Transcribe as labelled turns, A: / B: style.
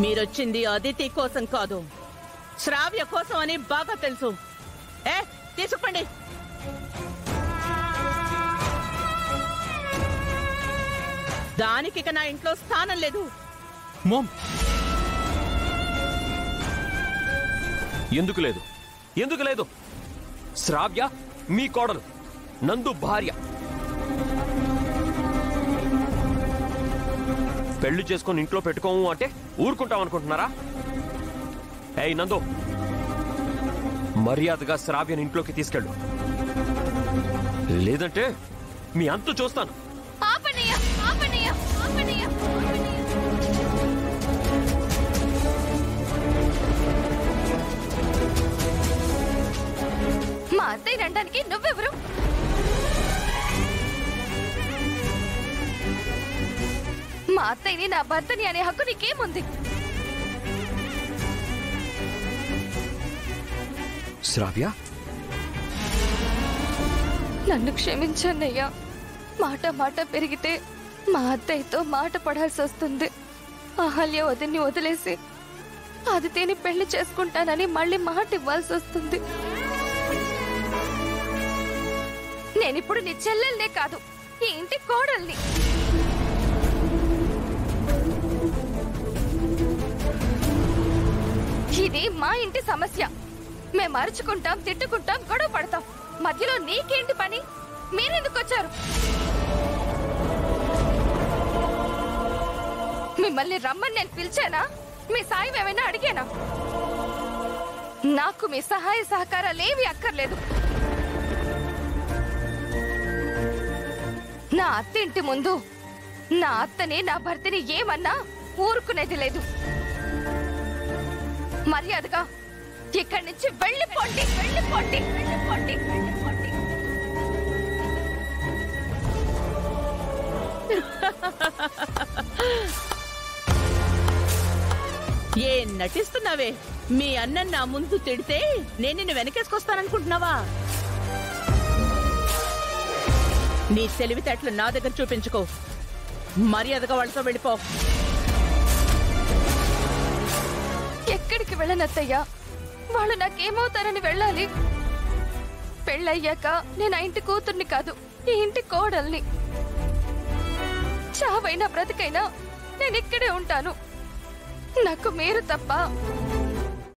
A: మీరొచ్చింది అదితి కోసం కాదు, శ్రావ్య కోసం అని బాగా తెలుసు. తీసుకోండి. దానికి నా ఇంట్లో స్థానం లేదు.
B: ఎందుకు లేదు? ఎందుకు లేదు? శ్రావ్య మీ కోడలు, నందు భార్య. పెళ్లి చేసుకొని ఇంట్లో పెట్టుకోము అంటే ఊరుకుంటాం అనుకుంటున్నారా? ఏయ్ నందు, మర్యాదగా శ్రావ్యని ఇంట్లోకి తీసుకెళ్ళు, లేదంటే మీ అంతు చూస్తాను.
C: మా అత్తయ్య అనడానికి నువ్వెవరు? మా అత్తయ్యని నా భర్తని అనే హక్కు నీకేముంది?
B: శ్రావ్య,
C: నన్ను క్షమించన్నయ్యా. మాట మాట పెరిగితే మా అత్తయ్యతో మాట పడాల్సి వస్తుంది. అహల్య వదిన్ని వదిలేసి ఆదిత్యని పెళ్లి చేసుకుంటానని మళ్ళీ మాట ఇవ్వాల్సి వస్తుంది. నేనిప్పుడు నీ చెల్లెల్నే కాదు, ఈ ఇంటి కోడల్ని. ఇది మా ఇంటి సమస్య. మేము అరుచుకుంటాం, తిట్టుకుంటాం, గొడవ పడతాం. మధ్యలో నీకేంటి పని? మీరెందుకు వచ్చారు? మిమ్మల్ని రమ్మని నేను పిలిచానా? మీ సాయం ఏమైనా అడిగానా? నాకు మీ సహాయ సహకారాలేవి అక్కర్లేదు. నా అత్త ఇంటి ముందు నా అత్తని నా భర్తని ఏమన్నా ఊరుకునేది లేదు. మర్యాదగా ఇక్కడి నుంచి వెళ్ళిపోండి, వెళ్ళిపోండి, వెళ్ళిపోండి, వెళ్ళిపోండి.
A: ఏం నటిస్తున్నావే? మీ అన్న నా ముందు తిడితే నేను నిన్ను వెనకేసుకొస్తాననుకుంటున్నావా? నీ తెలివితేటలు నా దగ్గర చూపించుకో. మర్యాదగా వాళ్ళతో వెళ్ళిపో.
C: ఎక్కడికి వెళ్ళనత్తయ్యా? వాళ్ళు నాకేమవుతారని వెళ్ళాలి? పెళ్ళయ్యాక నేను ఆ ఇంటి కూతుర్ని కాదు, ఈ ఇంటి కోడల్ని. చావైనా బ్రతికైనా నేను ఇక్కడే ఉంటాను. నాకు మీరు తప్ప